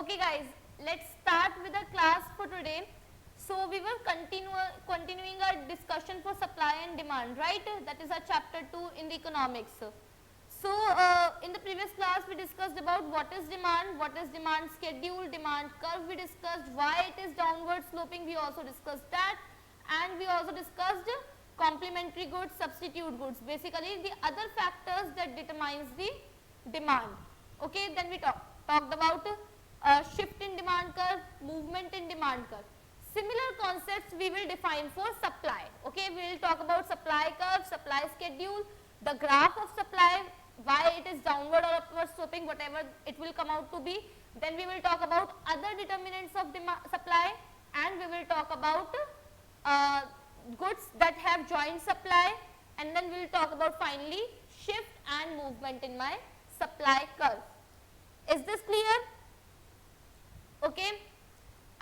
Okay guys, let's start with the class for today. So we will continuing our discussion for supply and demand, right? That is our chapter 2 in the economics. So in the previous class we discussed about what is demand schedule, demand curve we discussed, why it is downward sloping we also discussed that, and we also discussed complementary goods, substitute goods, basically the other factors that determines the demand. Okay, then we talked about shift in demand curve, movement in demand curve. Similar concepts we will define for supply. Okay, we will talk about supply curve, supply schedule, the graph of supply, why it is downward or upward sloping, whatever it will come out to be. Then we will talk about other determinants of supply, and we will talk about goods that have joint supply, and then we will talk about finally shift and movement in my supply curve. Is this clear? Okay.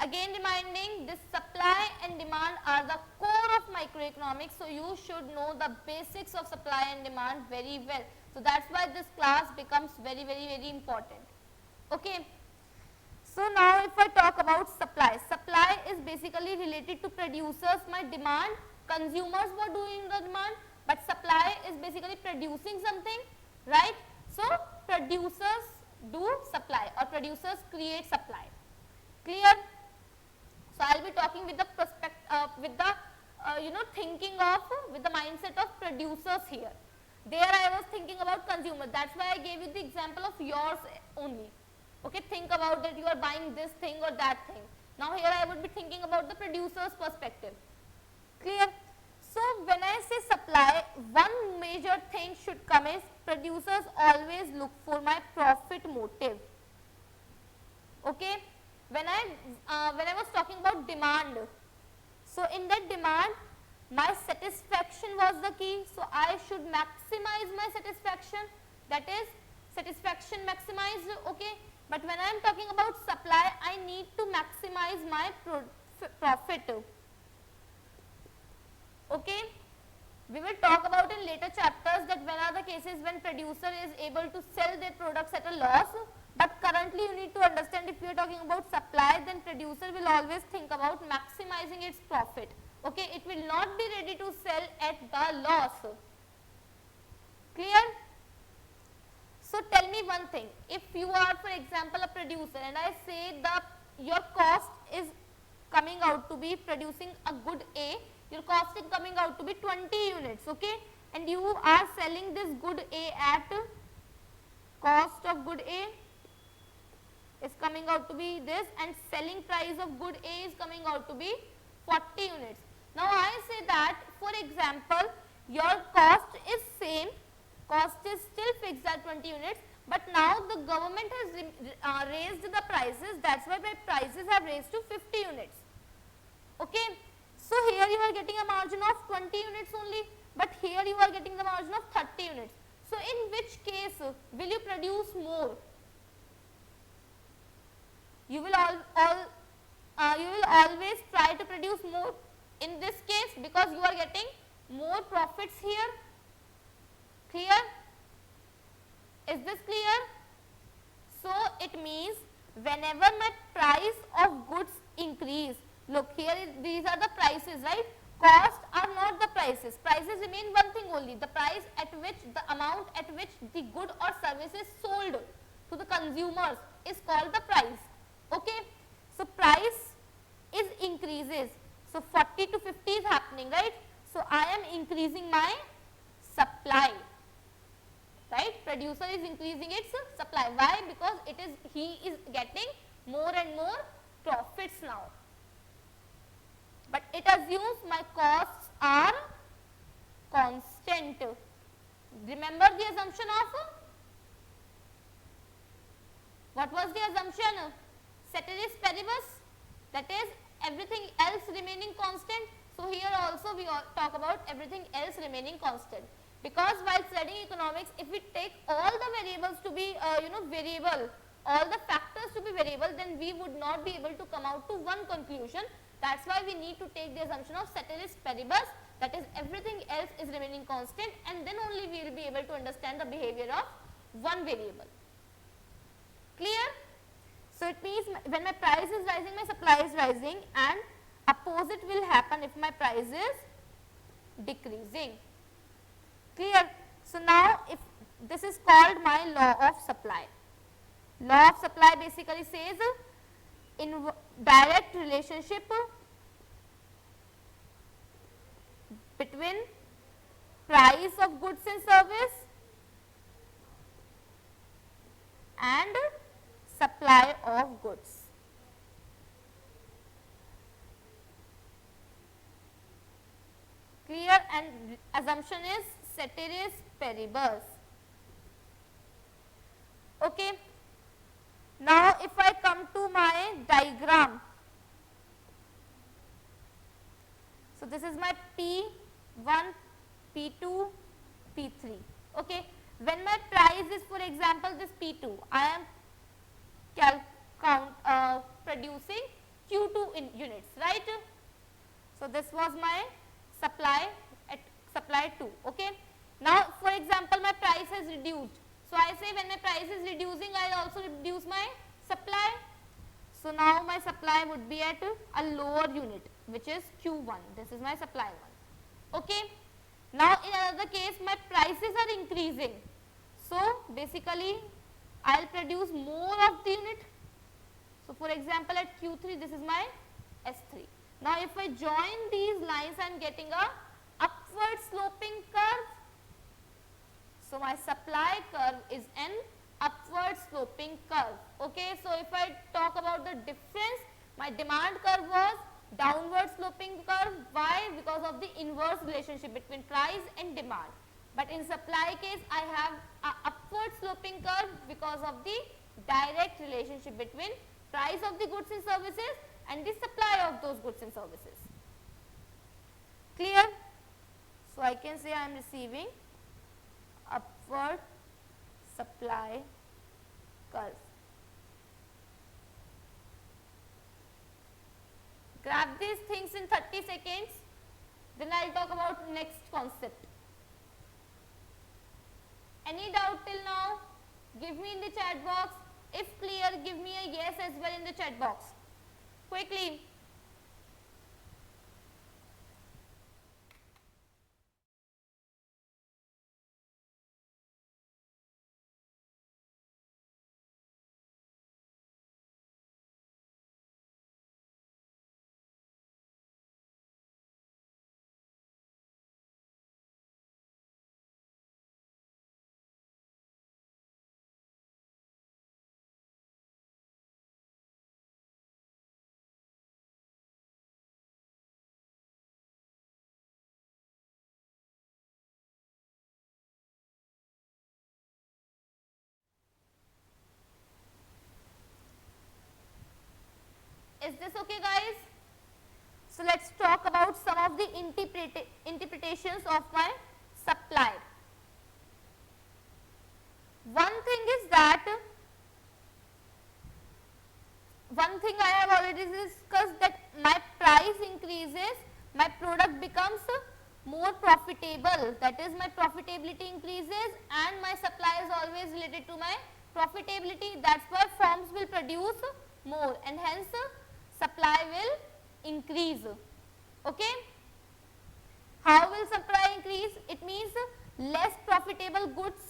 Again reminding, this supply and demand are the core of microeconomics, so you should know the basics of supply and demand very well. So that's why this class becomes very important. Okay. So now if I talk about supply, supply is basically related to producers, my demand, consumers were doing the demand, but supply is basically producing something, right? So producers do supply or producers create supply. Clear? So I will be talking with the thinking of, with the mindset of producers here. There I was thinking about consumers, that's why I gave you the example of yours only. Okay, think about that you are buying this thing or that thing. Now here I would be thinking about the producer's perspective. Clear? So when I say supply, one major thing should come is producers always look for my profit motive. Okay, when I was talking about demand, so in that demand my satisfaction was the key, so I should maximize my satisfaction, that is satisfaction maximized. Okay, but when I am talking about supply, I need to maximize my profit. Okay, we will talk about in later chapters that when are the cases when producer is able to sell their products at a loss, but currently you need to understand, if we are talking about supply, then producer will always think about maximizing its profit. Okay, it will not be ready to sell at the loss. Clear? So tell me one thing, if you are for example a producer and I say your cost is coming out to be producing a good A, your cost is coming out to be 20 units, okay, and you are selling this good A at cost of good A is coming out to be this, and selling price of good A is coming out to be 40 units. Now I say that for example your cost is same, cost is still fixed at 20 units, but now the government has raised the prices, that's why my prices have raised to 50 units. Okay, so here you are getting a margin of 20 units only, but here you are getting the margin of 30 units. So in which case will you produce more? You will always try to produce more in this case, because you are getting more profits here. Clear? Is this clear? So it means whenever my price of goods increase, look here, these are the prices, right? Costs are not the prices. Prices remain one thing only, the price at which, the amount at which the good or service is sold to the consumers is called the price. Okay, so price is increases, so 40 to 50 is happening, right? So I am increasing my supply, right? Producer is increasing its supply. Why? Because he is getting more and more profits now. But it assumes my costs are constant. Remember the assumption of, what was the assumption? Ceteris paribus, that is everything else remaining constant. So here also we talk about everything else remaining constant, because while studying economics, if we take all the variables to be variable, all the factors to be variable, then we would not be able to come out to one conclusion. That's why we need to take the assumption of ceteris paribus, that is everything else is remaining constant, and then only we will be able to understand the behavior of one variable. Clear? So it means increase, when my price is rising, my supply is rising, and opposite will happen if my price is decreasing. Clear? So now if this is called my law of supply. Law of supply basically says in direct relationship between price of goods and service and supply of goods. Clear? And assumption is ceteris paribus. Okay. Now if I come to my diagram, so this is my P1, P2, P3. Okay. When my price is, for example, this P2, I am producing Q2 in units, right? So this was my supply at supply 2. Okay. Now for example, my price has reduced. So I say when my price is reducing, I will also reduce my supply. So now my supply would be at a lower unit, which is Q1. This is my supply 1. Okay. Now in another case, my prices are increasing. So basically, I will produce more of the unit. So for example, at Q3, this is my S3. Now if I join these lines, I am getting a upward sloping curve. So my supply curve is an upward sloping curve. Okay, so if I talk about the difference, my demand curve was downward sloping curve. Why? Because of the inverse relationship between price and demand. But in supply case, I have a upward sloping curve because of the direct relationship between price of the goods and services and the supply of those goods and services. Clear? So I can say I am receiving upward supply curve. Grab these things in 30 seconds, then I will talk about next concept. Any doubt till now? Give me in the chat box. If clear, give me a yes as well in the chat box. Quickly. Is this okay, guys? So let's talk about some of the interpretations of my supply. One thing is that, one thing I have already discussed, that my price increases, my product becomes more profitable, that is my profitability increases, and my supply is always related to my profitability. That is why firms will produce more and hence supply will increase. Okay. How will supply increase? It means less profitable goods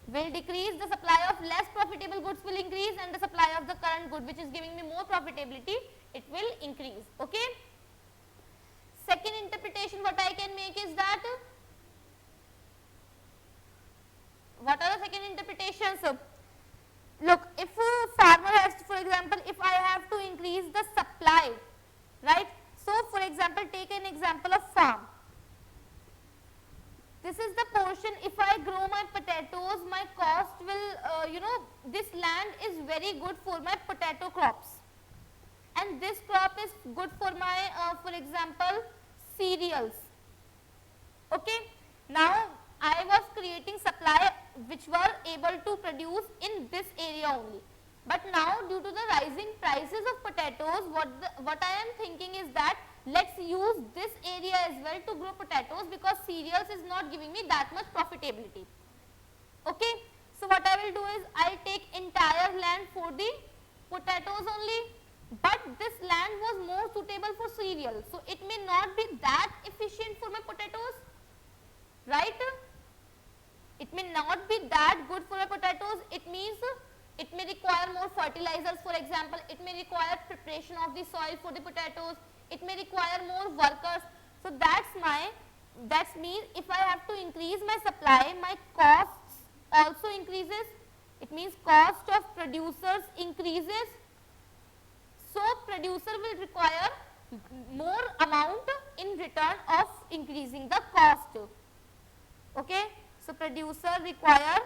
will decrease, the supply of less profitable goods will increase, and the supply of the current good, which is giving me more profitability, it will increase. Okay. Second interpretation what I can make is that, what are the second interpretations? Look, if a farmer has, for example, if I have to increase the supply, right. So for example, take an example of farm. This is the portion, if I grow my potatoes, my cost will, this land is very good for my potato crops, and this crop is good for my, for example, cereals. Okay. Now I was creating supply which were able to produce in this area only. But now due to the rising prices of potatoes, what I am thinking is that let's use this area as well to grow potatoes, because cereals is not giving me that much profitability. Okay. So what I will do is I will take entire land 4 for the potatoes only, but this land was more suitable for cereal, so it may not be that efficient for my potatoes, right? It may not be that good for my potatoes. It means it may require more fertilizers, for example, it may require preparation of the soil for the potatoes, it may require more workers. So that means if I have to increase my supply, my costs also increases. It means cost of producers increases. So producer will require more amount in return of increasing the cost. Okay, so producer require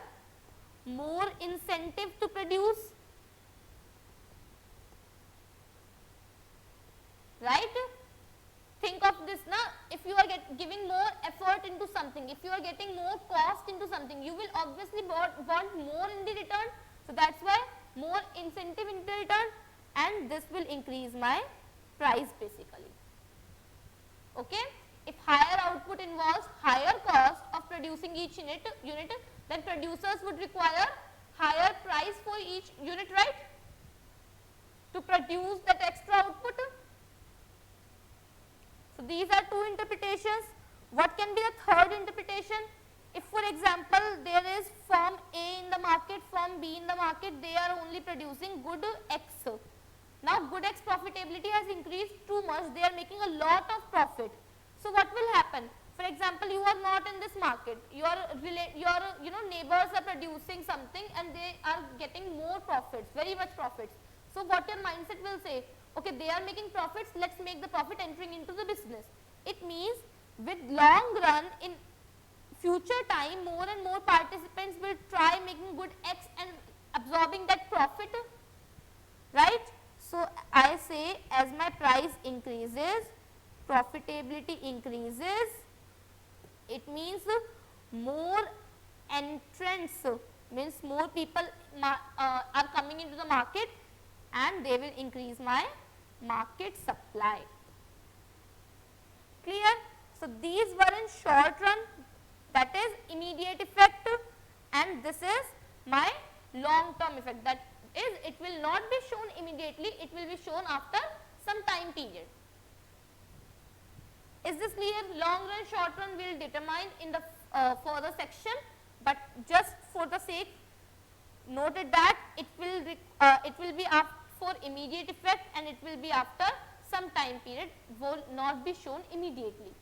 more incentive to produce, right? Think of this now, if you are giving more effort into something, if you are getting more cost into something, you will obviously want more in the return. So that is why more incentive in the return, and this will increase my price basically. Okay? If higher output involves higher cost of producing each unit, then producers would require higher price for each unit, right? To produce that extra output. So these are two interpretations. What can be a third interpretation? If for example there is firm A in the market, firm B in the market, they are only producing good X. Now good X profitability has increased too much, they are making a lot of profit. So what will happen? For example, you are not in this market, your neighbors are producing something and they are getting more profits, very much profits. So what your mindset will say, okay, they are making profits, let's make the profit entering into the business. It means with long run, in future time, more and more participants will try making good X and absorbing that profit, right? So I say as my price increases, profitability increases, it means more entrants, means more people are coming into the market and they will increase my market supply. Clear? So these were in short run, that is immediate effect, and this is my long term effect, that is it will not be shown immediately, it will be shown after some time period. Is this clear? Long run, short run we will determine in the further section, but just for the sake, noted that it will be for immediate effect and it will be after some time period, will not be shown immediately.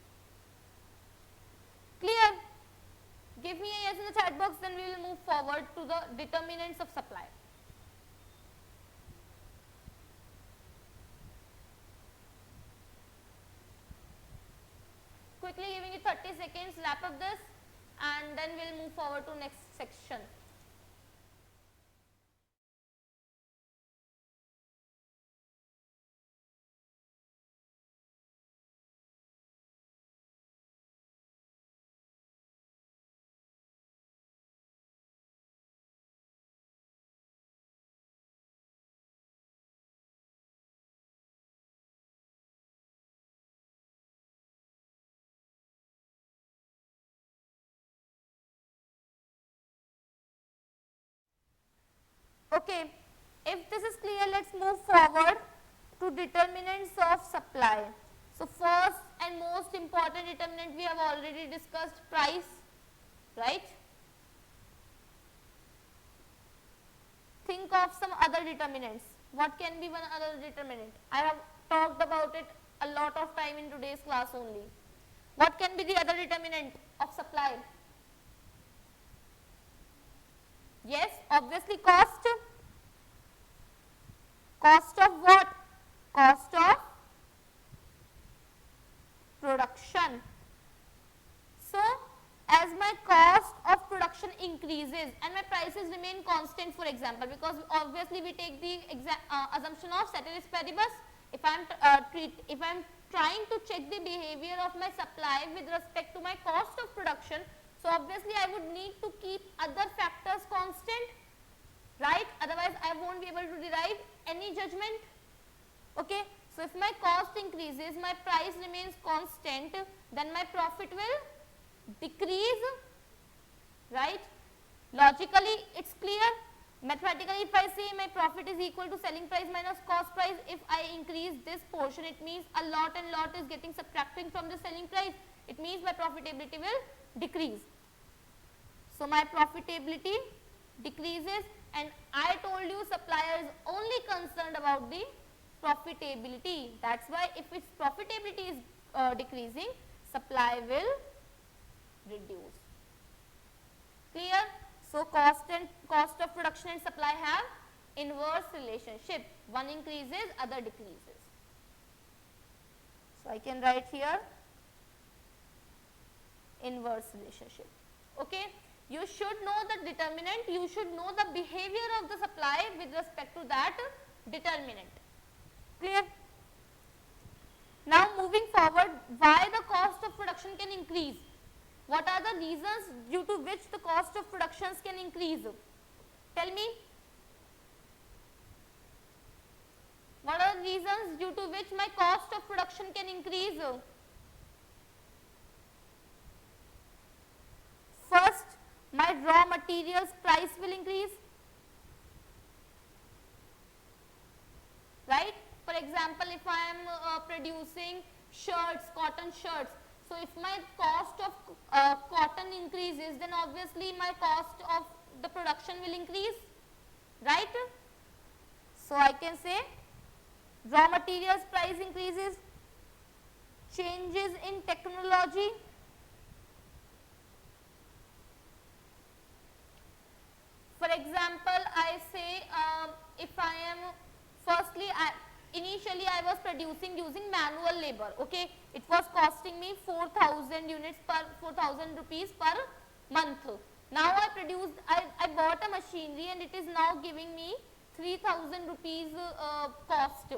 Clear? Give me a yes in the chat box, then we will move forward to the determinants of supply. Quickly giving you 30 seconds, wrap up this and then we will move forward to next section. Okay, if this is clear, let us move forward to determinants of supply. So first and most important determinant we have already discussed, price, right? Think of some other determinants. What can be one other determinant? I have talked about it a lot of time in today's class only. What can be the other determinant of supply? Yes, obviously cost. Cost of what? Cost of production. So as my cost of production increases and my prices remain constant, for example, because obviously we take the assumption of ceteris paribus. If I am trying to check the behavior of my supply with respect to my cost of production, so obviously I would need to keep other factors constant, right? Otherwise I won't be able to derive any judgment. Okay, so if my cost increases, my price remains constant, then my profit will decrease, right? Logically it's clear. Mathematically, if I say my profit is equal to selling price minus cost price, if I increase this portion, it means a lot and lot is getting subtracting from the selling price. It means my profitability will decrease. So, my profitability decreases, and I told you supplier is only concerned about the profitability. That is why if its profitability is decreasing, supply will reduce. Clear? So, cost of production and supply have inverse relationship. One increases, other decreases. So, I can write here inverse relationship. Okay. You should know the determinant, you should know the behavior of the supply with respect to that determinant. Clear? Now, moving forward, why the cost of production can increase? What are the reasons due to which the cost of productions can increase? Tell me. What are the reasons due to which my cost of production can increase? First, my raw materials price will increase. Right? For example, if I am producing shirts, cotton shirts, so if my cost of cotton increases, then obviously my cost of the production will increase, right? So, I can say raw materials price increases, changes in technology, for example, I say if I am firstly initially I was producing using manual labor, okay, it was costing me 4,000 units per 4,000 rupees per month. Now I bought a machinery and it is now giving me 3,000 rupees cost.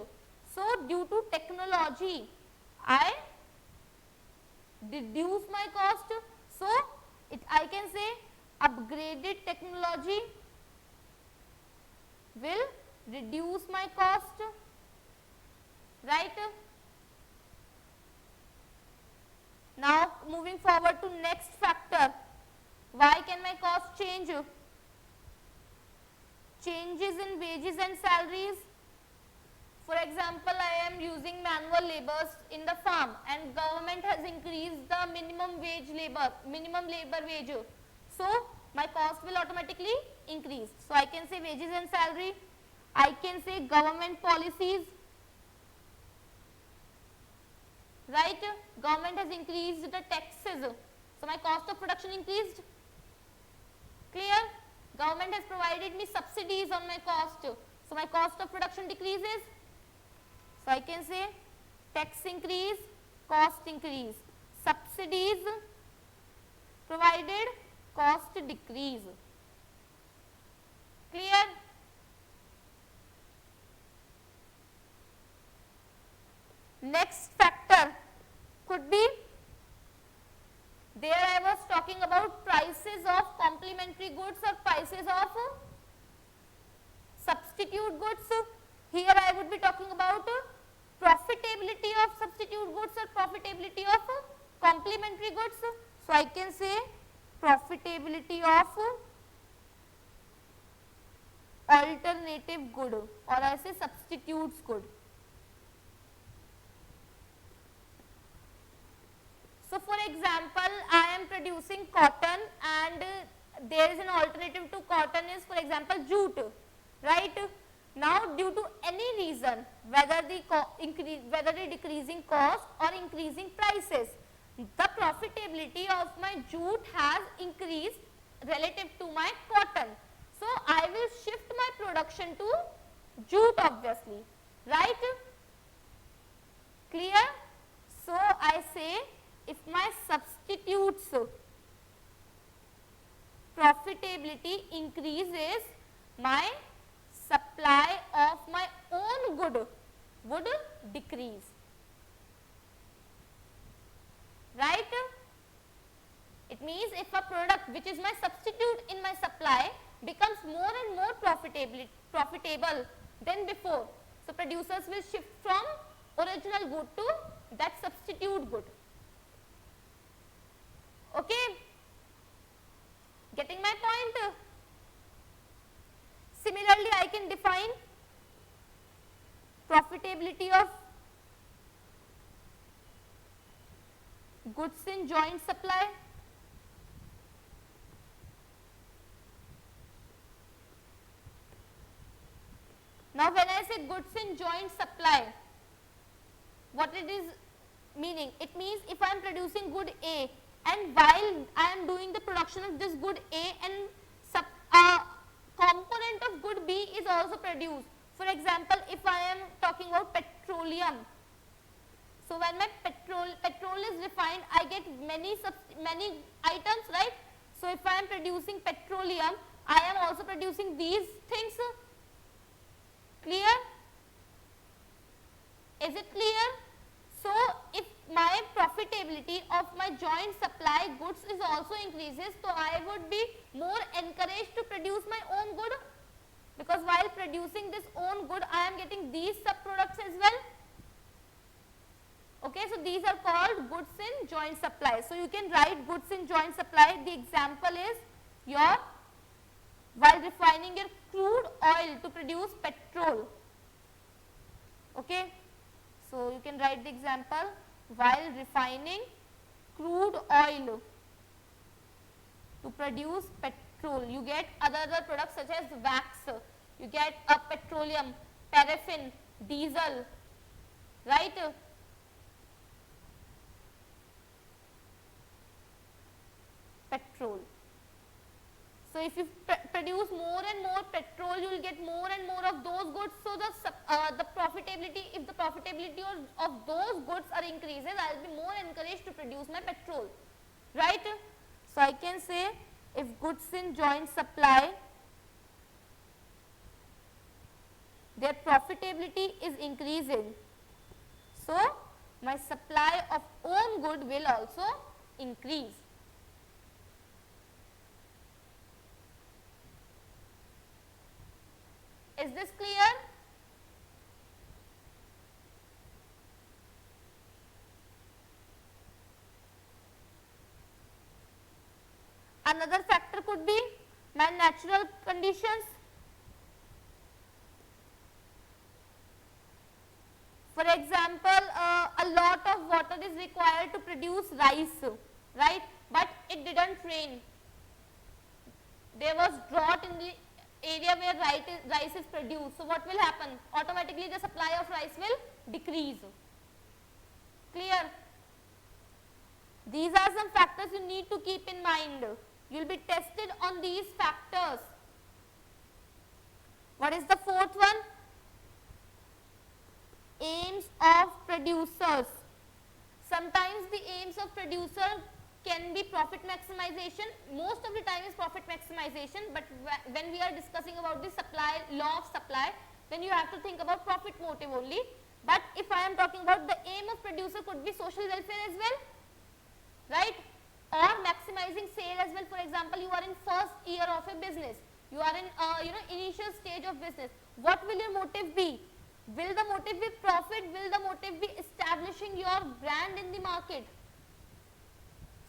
So, due to technology, I reduce my cost. So, I can say upgraded technology will reduce my cost, right? Now, moving forward to next factor, why can my cost change? Changes in wages and salaries. For example, I am using manual laborers in the farm and government has increased the minimum wage wage. So, my cost will automatically increase. So, I can say wages and salary, I can say government policies, right? Government has increased the taxes. So, my cost of production increased. Clear? Government has provided me subsidies on my cost. So, my cost of production decreases. So, I can say tax increase, cost increase, subsidies provided, cost decrease. Clear? Next factor could be, there I was talking about prices of complementary goods or prices of substitute goods. Here I would be talking about profitability of substitute goods or profitability of complementary goods. So, I can say profitability of alternative good, or I say substitutes good. So, for example, I am producing cotton and there is an alternative to cotton is, for example, jute, right? Now, due to any reason, whether the decreasing cost or increasing prices, the profitability of my jute has increased relative to my cotton. So, I will shift my production to jute obviously, right? Clear? So, I say if my substitutes profitability increases, my supply of my own good would decrease, right? It means if a product which is my substitute in my supply becomes more and more profitable than before, so producers will shift from original good to that substitute good. Okay, getting my point? Similarly, I can define profitability of goods in joint supply. Now, when I say goods in joint supply, what it is meaning? It means if I am producing good A and while I am doing the production of this good A and component of good B is also produced. For example, if I am talking about petroleum, so when my petrol is refined, I get many items, right? So if I am producing petroleum, I am also producing these things. Clear? Is it clear? So if my profitability of my joint supply goods is also increases, so I would be more encouraged to produce my own good, because while producing this own good, I am getting these sub-products as well. Okay, so these are called goods in joint supply. So you can write goods in joint supply. The example is your while refining your crude oil to produce petrol. Okay, so you can write the example while refining crude oil to produce petrol. You get other products such as wax, you get a petroleum, paraffin, diesel, right? Petrol. So if you produce more and more petrol, you will get more and more of those goods. So the profitability, if the profitability of those goods are increases, I will be more encouraged to produce my petrol, right? So I can say if goods in joint supply, their profitability is increasing, so my supply of own good will also increase. Is this clear? Another factor could be my natural conditions. For example, a lot of water is required to produce rice, right? But it didn't rain. There was drought in the area where rice is produced. So what will happen? Automatically the supply of rice will decrease. Clear? These are some factors you need to keep in mind. You will be tested on these factors. What is the fourth one? Aims of producers. Sometimes the aims of producer can be profit maximization. Most of the time is profit maximization, but when we are discussing about the supply, law of supply, then you have to think about profit motive only. But if I am talking about the aim of producer, could be social welfare as well, right? Or maximizing sale as well. For example, you are in first year of a business, you are in initial stage of business. What will your motive be? Will the motive be profit? Will the motive be establishing your brand in the market?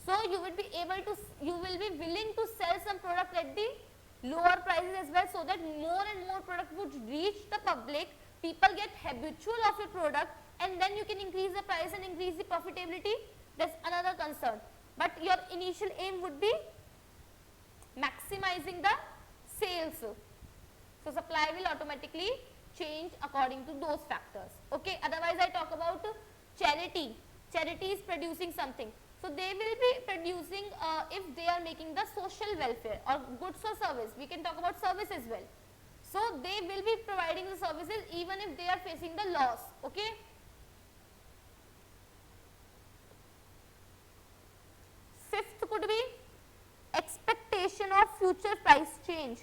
So you will be willing to sell some product at the lower prices as well, so that more and more product would reach the public, people get habitual of your product, and then you can increase the price and increase the profitability. That's another concern. But your initial aim would be maximizing the sales. So supply will automatically change according to those factors. Okay. Otherwise, I talk about charity. Charity is producing something. So they will be producing if they are making the social welfare or goods or service. We can talk about service as well. So they will be providing the services even if they are facing the loss. Okay. Fifth could be expectation of future price change.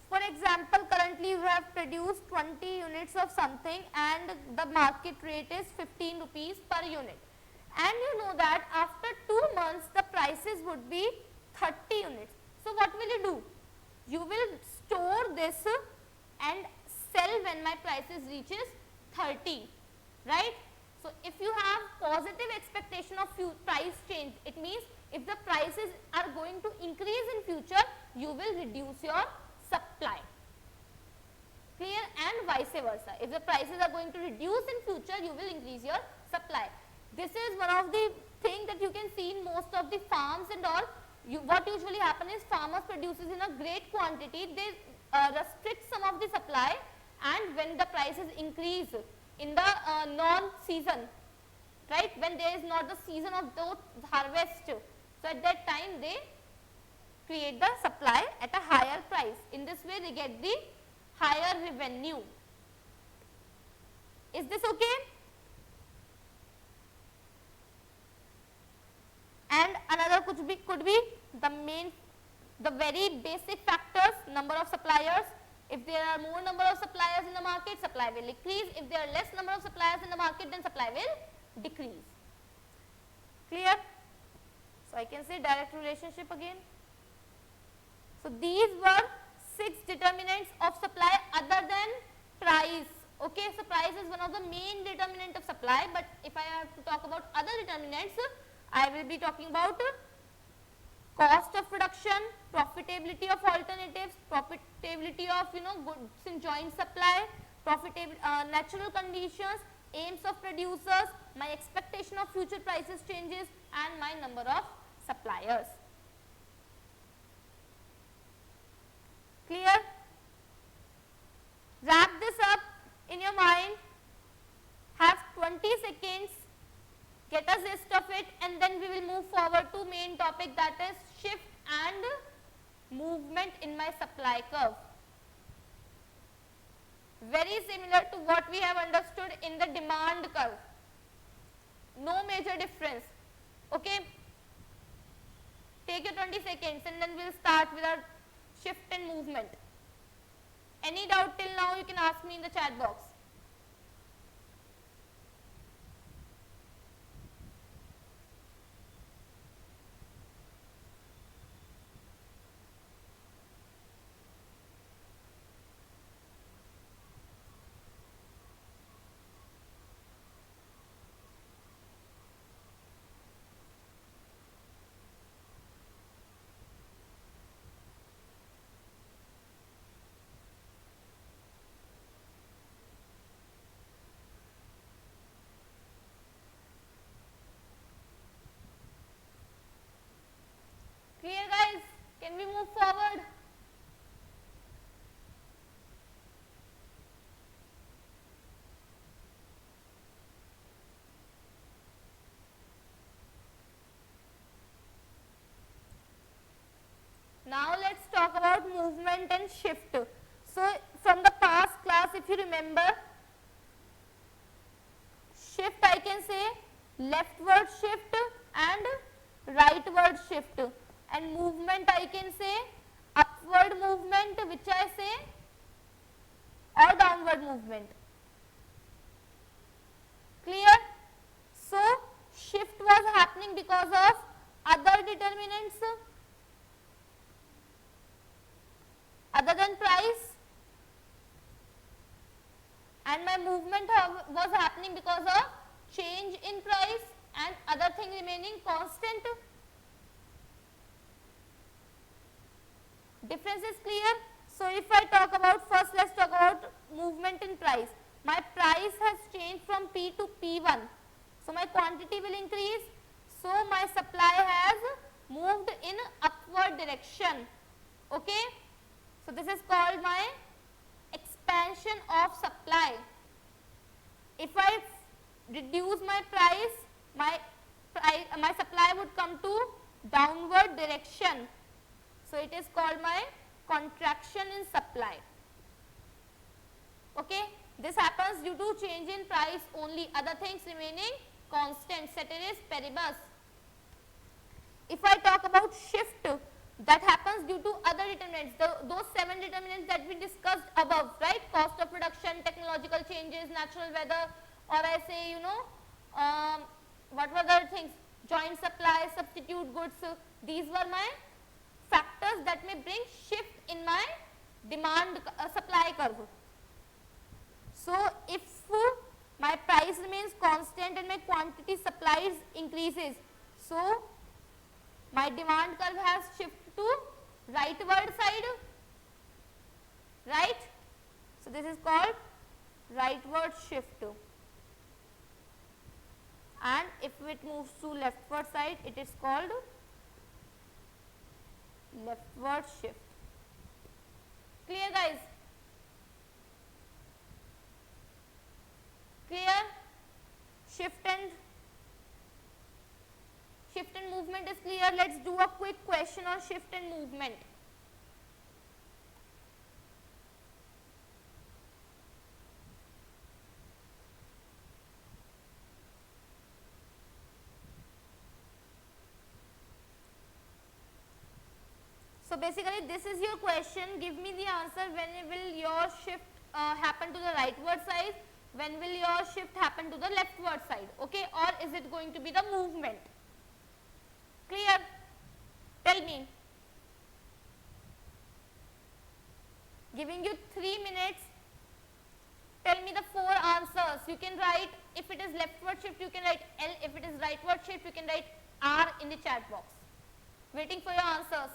For example, currently you have produced 20 units of something and the market rate is 15 rupees per unit. And you know that after 2 months the prices would be 30 units. So what will you do? You will store this and sell when my prices reaches 30, right? So if you have positive expectation of price change, it means if the prices are going to increase in future, you will reduce your supply. Clear? And vice versa. If the prices are going to reduce in future, you will increase your supply. This is one of the things that you can see in most of the farms and all. What usually happens is farmers produces in a great quantity, they restrict some of the supply, and when the prices increase in the non-season, right, when there is not the season of the harvest, so at that time they create the supply at a higher price. In this way they get the higher revenue. Is this okay? And another could be the very basic factors, number of suppliers. If there are more number of suppliers in the market, supply will increase. If there are less number of suppliers in the market, then supply will decrease. Clear? So I can say direct relationship again. So these were 6 determinants of supply other than price. Okay, so price is one of the main determinant of supply, but if I have to talk about other determinants, I will be talking about cost of production, profitability of alternatives, profitability of goods in joint supply, natural conditions, aims of producers, my expectation of future prices changes, and my number of suppliers. Clear? Wrap this up in your mind, have 20 seconds, get a gist of it, and then we will move forward to main topic, that is shift and movement in my supply curve. Very similar to what we have understood in the demand curve. No major difference. Okay? Take your 20 seconds and then we will start with our shift and movement. Any doubt till now, you can ask me in the chat box. Clear, guys? Can we move forward? Now let's talk about movement and shift. So from the past class, if you remember, shift I can say leftward shift and rightward shift, and movement I can say upward movement, which I say, or downward movement. Clear? So shift was happening because of other determinants other than price, and my movement was happening because of change in price and other thing remaining constant. Difference is clear? So if I talk about, first let's talk about movement in price. My price has changed from P to P1. So my quantity will increase. So my supply has moved in upward direction. Okay? So this is called my expansion of supply. If I reduce my price, my supply would come to downward direction. So it is called my contraction in supply. Okay? This happens due to change in price only, other things remaining constant, ceteris paribus. If I talk about shift, that happens due to other determinants, those 7 determinants that we discussed above, right? Cost of production, technological changes, natural weather, or I say, what were the other things? Joint supply, substitute goods. These were my factors that may bring shift in my demand supply curve. So if my price remains constant and my quantity supplied increases. So, my demand curve has shifted to rightward side, right. So, this is called rightward shift, and if it moves to leftward side, it is called leftward shift. Clear, guys? Clear? Shift and movement is clear. Let's do a quick question on shift and movement. So basically this is your question. Give me the answer. When will your shift happen to the rightward side? When will your shift happen to the leftward side? Okay, or is it going to be the movement? Clear? Tell me. Giving you 3 minutes. Tell me the 4 answers. You can write, if it is leftward shift, you can write L. If it is rightward shift, you can write R in the chat box. Waiting for your answers.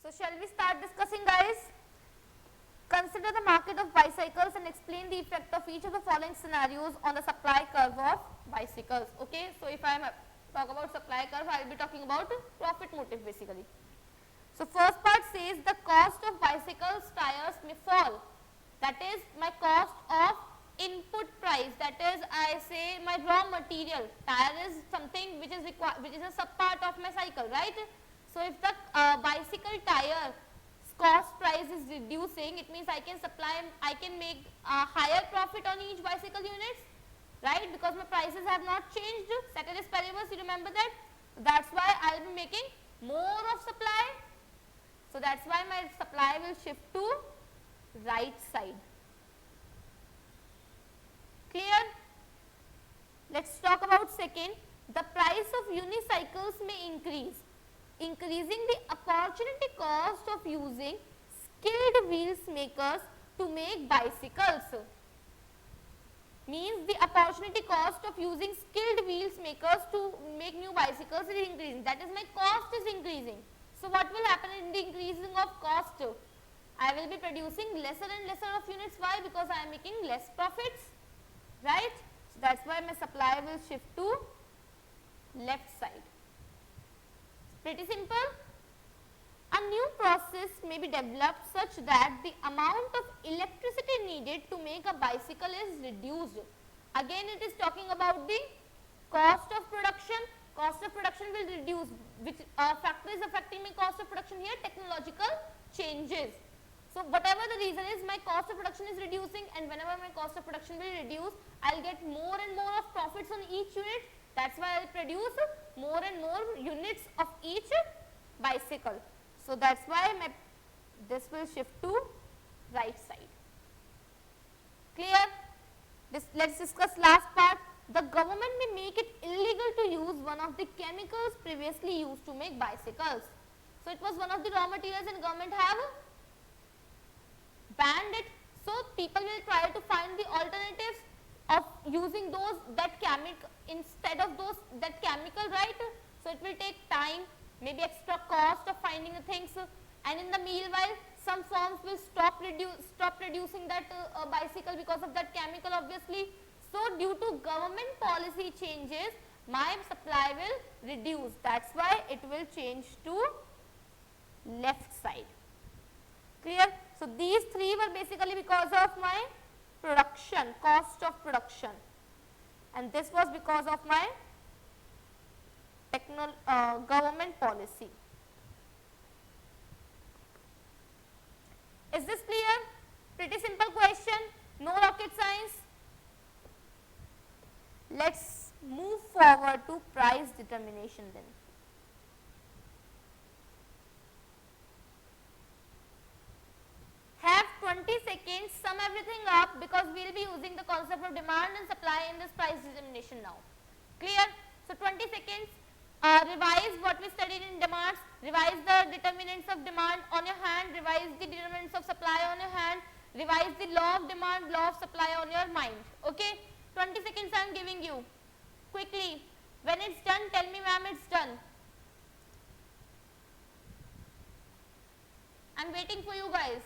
So shall we start discussing, guys? Consider the market of bicycles and explain the effect of each of the following scenarios on the supply curve of bicycles. Okay, so if I am talk about supply curve, I will be talking about profit motive basically. So first part says the cost of bicycles tires may fall. That is my cost of input price. That is, I say my raw material. Tire is something which is a sub part of my cycle, right? So if the bicycle tire cost price is reducing, it means I can make a higher profit on each bicycle units, right? Because my prices have not changed. Ceteris paribus, you remember that? That's why I will be making more of supply. So that's why my supply will shift to right side. Let's talk about second. The price of unicycles may increase, increasing the opportunity cost of using skilled wheels makers to make bicycles. Means the opportunity cost of using skilled wheels makers to make new bicycles is increasing. That is, my cost is increasing. So what will happen in the increasing of cost? I will be producing lesser and lesser of units. Why? Because I am making less profits, right? So that's why my supply will shift to left side. Pretty simple. A new process may be developed such that the amount of electricity needed to make a bicycle is reduced. Again, it is talking about the cost of production. Cost of production will reduce. Which factor is affecting my cost of production here? Technological changes. So whatever the reason is, my cost of production is reducing, and whenever my cost of production will reduce, I'll get more and more of profits on each unit. That's why I'll produce more and more units of each bicycle. So that's why this will shift to right side. Clear? Let's discuss last part. The government may make it illegal to use one of the chemicals previously used to make bicycles. So it was one of the raw materials, and government have banned it. So people will try to find the alternatives of using that chemical instead of that chemical, right? So it will take time, maybe extra cost of finding the things, and in the meanwhile some firms will stop producing that bicycle because of that chemical, obviously. So due to government policy changes, my supply will reduce. That's why it will change to left side. Clear? So these three were basically because of my production, cost of production, and this was because of my government policy. Is this clear? Pretty simple question, no rocket science. Let's move forward to price determination then. Have 20 seconds, sum everything up, because we will be using the concept of demand and supply in this price determination now. Clear? So 20 seconds, revise what we studied in demands, revise the determinants of demand on your hand, revise the determinants of supply on your hand, revise the law of demand, law of supply on your mind. Okay? 20 seconds I am giving you. Quickly. When it's done, tell me, ma'am, it's done. I am waiting for you guys.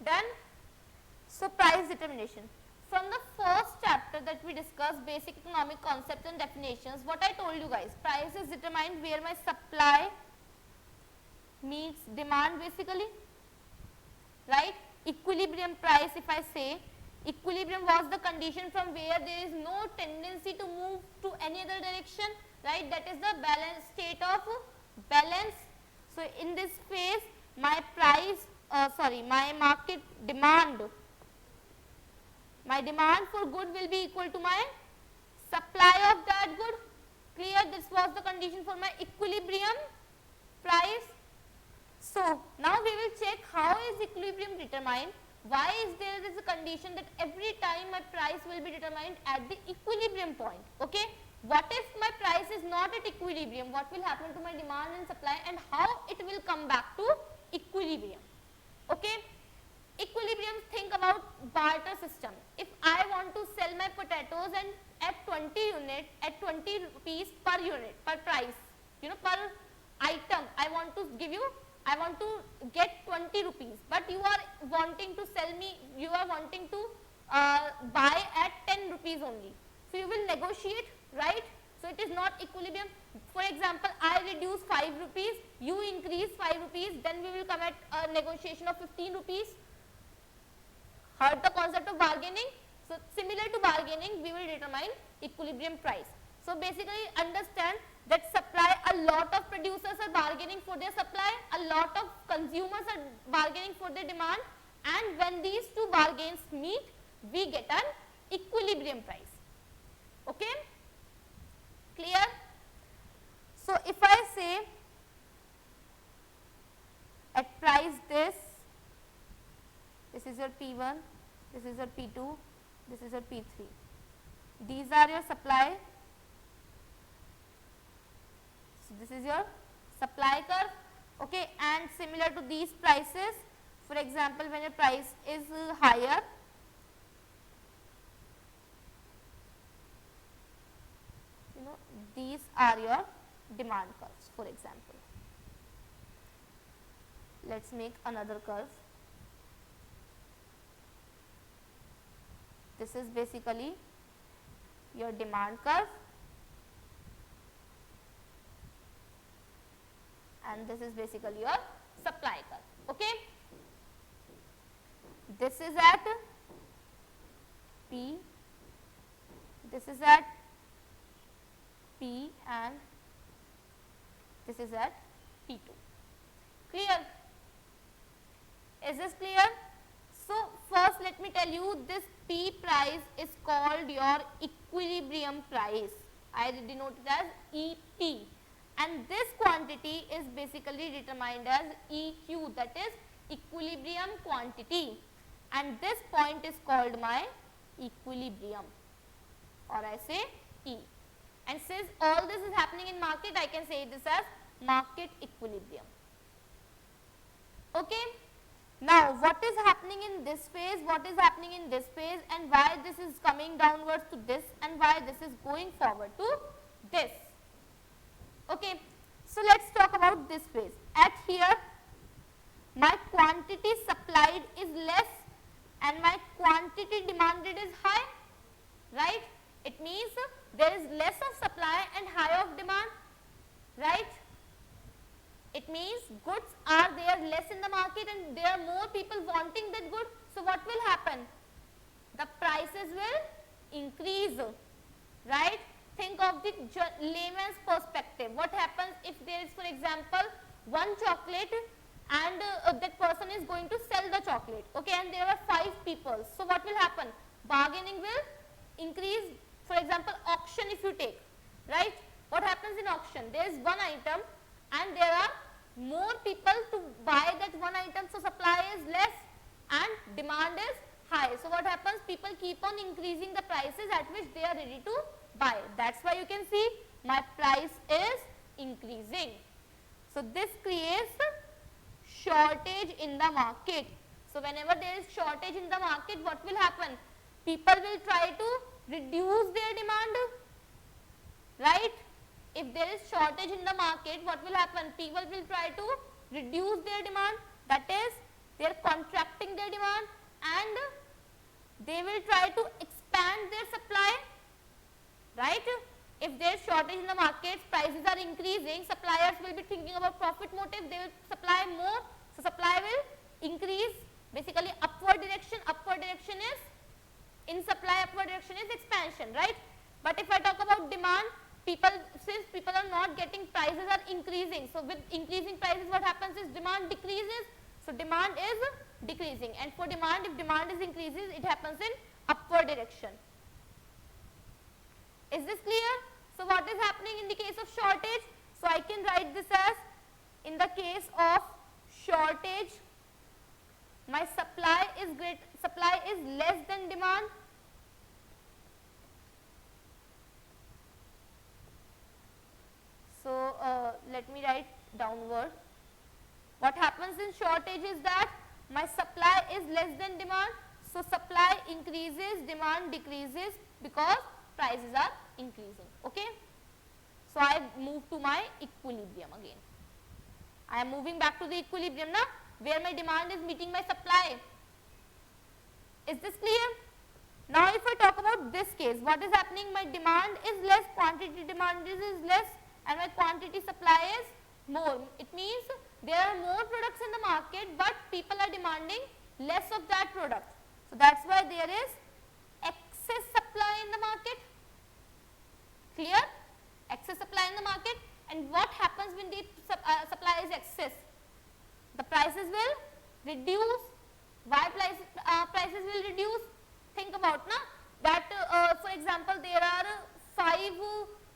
Done? So price determination. From the first chapter that we discussed, basic economic concepts and definitions, what I told you guys, price is determined where my supply meets demand basically, right? Equilibrium price, if I say, equilibrium was the condition from where there is no tendency to move to any other direction, right? That is the balance, state of balance. So in this phase, my price, my market demand, my demand for good will be equal to my supply of that good. Clear? This was the condition for my equilibrium price. So now we will check how is equilibrium determined. Why is there is a condition that every time my price will be determined at the equilibrium point? Okay. What if my price is not at equilibrium? What will happen to my demand and supply, and how it will come back to equilibrium? Okay. Equilibrium, think about barter system. If I want to sell my potatoes and at 20 unit, at 20 rupees per unit, per price, per item I want to give you, I want to get 20 rupees, but you are wanting to sell me, you are wanting to buy at 10 rupees only. So, you will negotiate, right? So, it is not equilibrium. For example, I reduce 5 rupees, you increase 5 rupees, then we will come at a negotiation of 15 rupees. Heard the concept of bargaining? So, similar to bargaining, we will determine equilibrium price. So, basically understand that supply, a lot of producers are bargaining for their supply, a lot of consumers are bargaining for their demand, and when these two bargains meet, we get an equilibrium price. Okay? Clear? So, if I say at price this is your P1, this is your P2, this is your P3. These are your supply. So, this is your supply curve, okay, and similar to these prices, for example, when your price is higher, these are your demand curves, for example. Let us make another curve. This is basically your demand curve, and this is basically your supply curve. Okay? This is at P, this is at P, and this is at P2. Clear? Is this clear? So, first let me tell you, this P price is called your equilibrium price. I denote it as EP, and this quantity is basically determined as EQ, that is equilibrium quantity, and this point is called my equilibrium, or I say E. And since all this is happening in market, I can say this as market equilibrium. Okay? Now, what is happening in this phase, what is happening in this phase, and why this is coming downwards to this, and why this is going forward to this. Okay. So, let us talk about this phase. At here, my quantity supplied is less and my quantity demanded is high, right? It means there is less of supply and high of demand, right? It means goods are there less in the market and there are more people wanting that good. So, what will happen? The prices will increase, right? Think of the layman's perspective. What happens if there is, for example, one chocolate and that person is going to sell the chocolate, okay, and there are 5 people. So, what will happen? Bargaining will increase. For example, auction if you take, right? What happens in auction? There is one item and there are more people to buy that one item, so supply is less and demand is high. So, what happens? People keep on increasing the prices at which they are ready to buy. That is why you can see my price is increasing. So, this creates shortage in the market. So, whenever there is shortage in the market, what will happen? People will try to reduce their demand, right? If there is shortage in the market, what will happen? People will try to reduce their demand, that is they are contracting their demand and they will try to expand their supply, right? If there is shortage in the market, prices are increasing, suppliers will be thinking about profit motive, they will supply more, so supply will increase, basically upward direction is, in supply upward direction is expansion, right? But if I talk about demand, since people are not getting, prices are increasing. So, with increasing prices, what happens is demand decreases. So, demand is decreasing, and for demand, if demand is increases, it happens in upward direction. Is this clear? So, what is happening in the case of shortage? So, I can write this as, in the case of shortage, my supply is less than demand. So, let me write downward. What happens in shortage is that my supply is less than demand. So, supply increases, demand decreases because prices are increasing. Okay. So, I move to my equilibrium again. I am moving back to the equilibrium now, where my demand is meeting my supply. Is this clear? Now if I talk about this case, what is happening? My demand is less, quantity demand is less, and my quantity supply is more. It means there are more products in the market, but people are demanding less of that product. So that's why there is excess supply in the market. Clear? Excess supply in the market. And what happens when the supply is excess? The prices will reduce. Why prices will reduce? Think about that for example, there are 5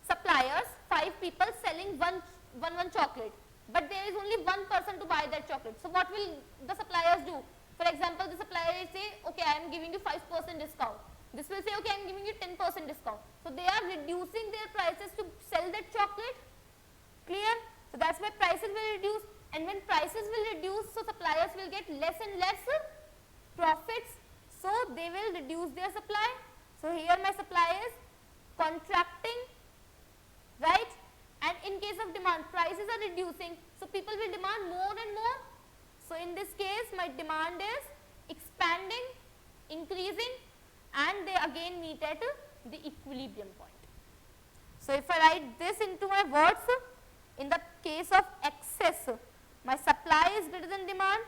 suppliers, 5 people selling one chocolate, but there is only one person to buy that chocolate. So what will the suppliers do? For example, the supplier say, okay, I am giving you 5% discount. This will say, okay, I am giving you 10% discount. So they are reducing their prices to sell that chocolate. Clear? So that's why prices will reduce, and when prices will reduce, so suppliers will get less and less profits, so they will reduce their supply. So here my supply is contracting, right? And in case of demand, prices are reducing, so people will demand more and more. So in this case, my demand is expanding, increasing, and they again meet at the equilibrium point. So if I write this into my words, in the case of excess, my supply is greater than demand,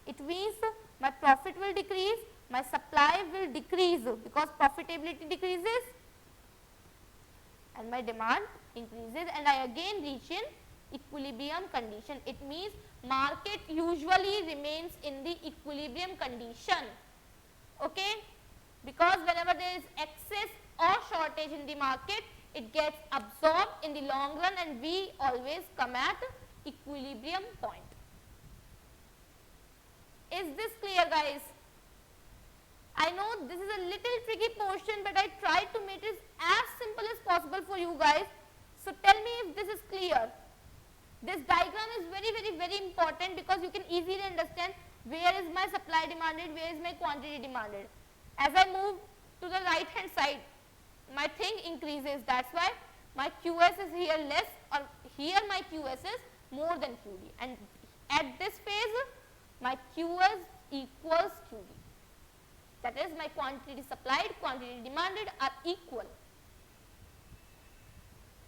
it means my profit will decrease, my supply will decrease because profitability decreases, and my demand increases, and I again reach in equilibrium condition. It means market usually remains in the equilibrium condition, okay, because whenever there is excess or shortage in the market, it gets absorbed in the long run, and we always come at equilibrium point. Is this clear, guys? I know this is a little tricky portion, but I tried to make it as simple as possible for you guys. So tell me if this is clear. This diagram is very important, because you can easily understand where is my supply demanded, where is my quantity demanded. As I move to the right hand side, my thing increases, that's why my QS is here less, or here my QS is more than QD, and at this phase my QS equals QD. That is, my quantity supplied, quantity demanded are equal.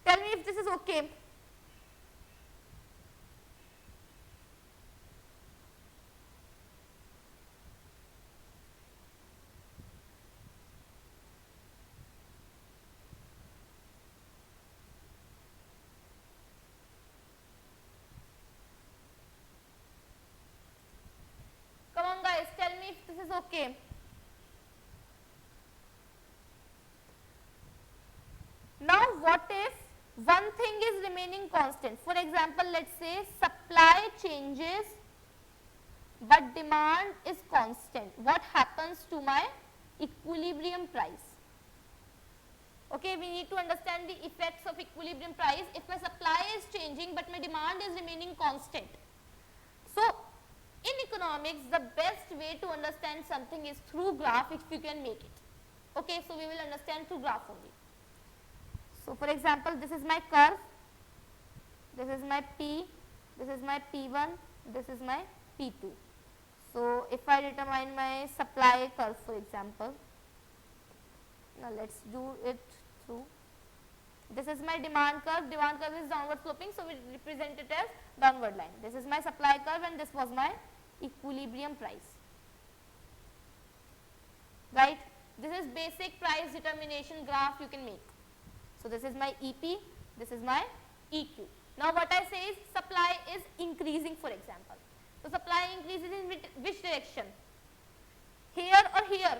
Tell me if this is okay. Come on guys, tell me if this is okay. Now what if one thing is remaining constant? For example, let's say supply changes but demand is constant. What happens to my equilibrium price? Okay, we need to understand the effects of equilibrium price. If my supply is changing but my demand is remaining constant. So in economics, the best way to understand something is through graph, if you can make it. Okay, so we will understand through graph only. So for example, this is my curve, this is my P, this is my P1, this is my P2. So if I determine my supply curve, for example, now let's do it through, this is my demand curve is downward sloping, so we represent it as downward line. This is my supply curve, and this was my equilibrium price, right? This is basic price determination graph you can make. So this is my EP, this is my EQ. Now what I say is supply is increasing, for example. So supply increases in which direction? Here or here?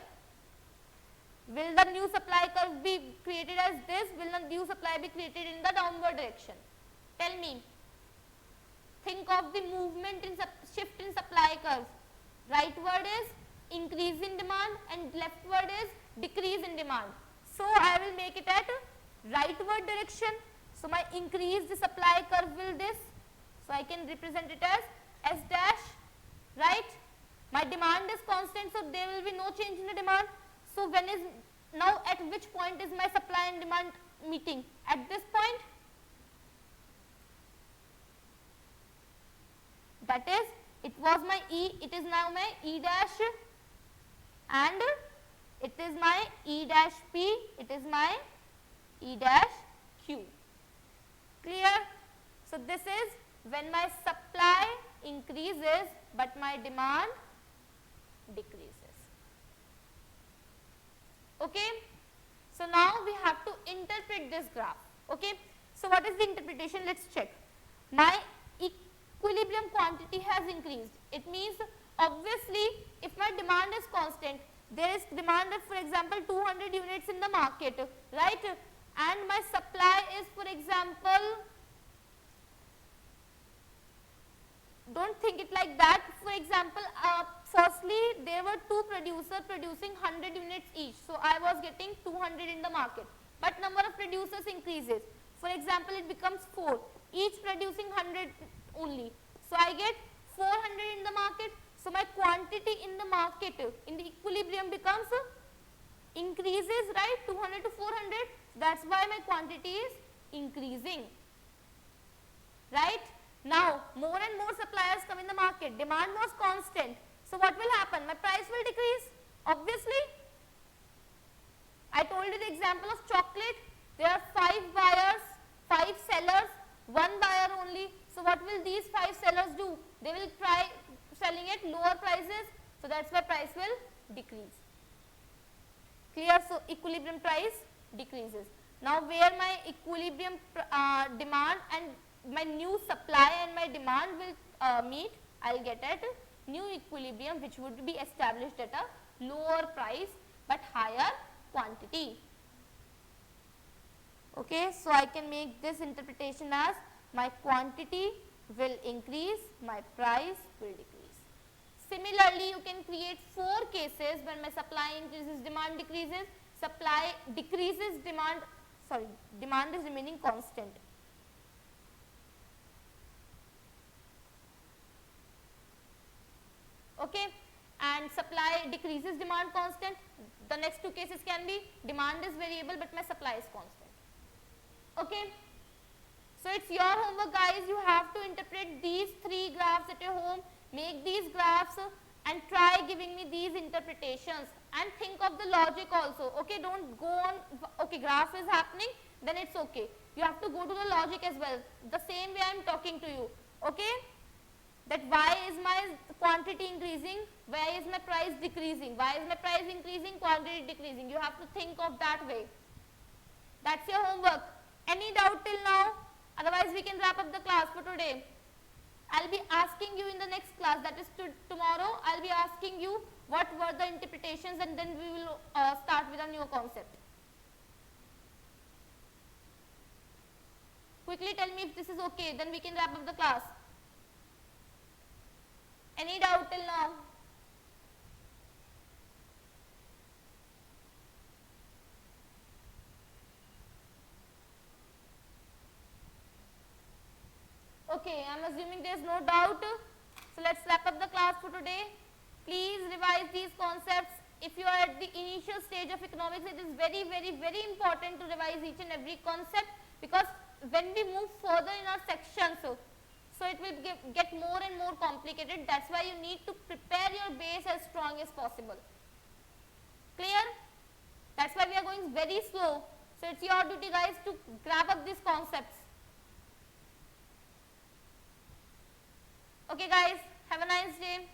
Will the new supply curve be created as this? Will the new supply be created in the downward direction? Tell me. Think of the movement in shift in supply curve. Rightward is increase in demand and leftward is decrease in demand. So I will make it at rightward direction. So my increased supply curve will this. So I can represent it as S dash, right? My demand is constant, so there will be no change in the demand. So when is, now at which point is my supply and demand meeting? At this point? that is, it was my E, it is now my E dash, and it is my E dash P, it is my E dash Q. Clear? So this is when my supply increases but my demand decreases. Okay? So now we have to interpret this graph. Okay? So what is the interpretation? Let's check. My equilibrium quantity has increased. It means obviously if my demand is constant, there is demand of, for example, 200 units in the market, right? And my supply is, for example, don't think it like that. For example, firstly there were two producers producing 100 units each. So I was getting 200 in the market. But number of producers increases. For example, it becomes 4. Each producing 100 only. So I get 400 in the market. So my quantity in the market, in the equilibrium becomes increases, right? 200 to 400. That's why my quantity is increasing. Right? Now, more and more suppliers come in the market. Demand was constant. So what will happen? My price will decrease. Obviously. I told you the example of chocolate. There are 5 buyers, 5 sellers, 1 buyer only. So what will these 5 sellers do? They will try selling at lower prices. So that's why price will decrease. Clear? So equilibrium price decreases. Now where my equilibrium demand and my new supply and my demand will meet, I will get at new equilibrium which would be established at a lower price but higher quantity. Okay, so I can make this interpretation as my quantity will increase, my price will decrease. Similarly, you can create 4 cases when my supply increases, demand decreases, supply decreases, demand is remaining constant. Okay, and supply decreases, demand constant. The next 2 cases can be demand is variable but my supply is constant. Okay, so it's your homework, guys. You have to interpret these 3 graphs at your home, make these graphs and try giving me these interpretations and think of the logic also. Okay, don't go on, okay, graph is happening, then it's okay. You have to go to the logic as well, the same way I am talking to you. Okay, that why is my quantity increasing, why is my price decreasing, why is my price increasing, quantity decreasing. You have to think of that way. That's your homework. Any doubt till now? Otherwise we can wrap up the class for today. I'll be asking you in the next class, that is tomorrow, I'll be asking you what were the interpretations and then we will start with a new concept. Quickly tell me if this is okay, then we can wrap up the class. Any doubt till now? Okay, I am assuming there is no doubt. So let's wrap up the class for today. Please revise these concepts. If you are at the initial stage of economics, it is very important to revise each and every concept, because when we move further in our sections, so it will get more and more complicated. That's why you need to prepare your base as strong as possible. Clear? That's why we are going very slow. So it's your duty, guys, to grab up these concepts. Okay, guys, have a nice day.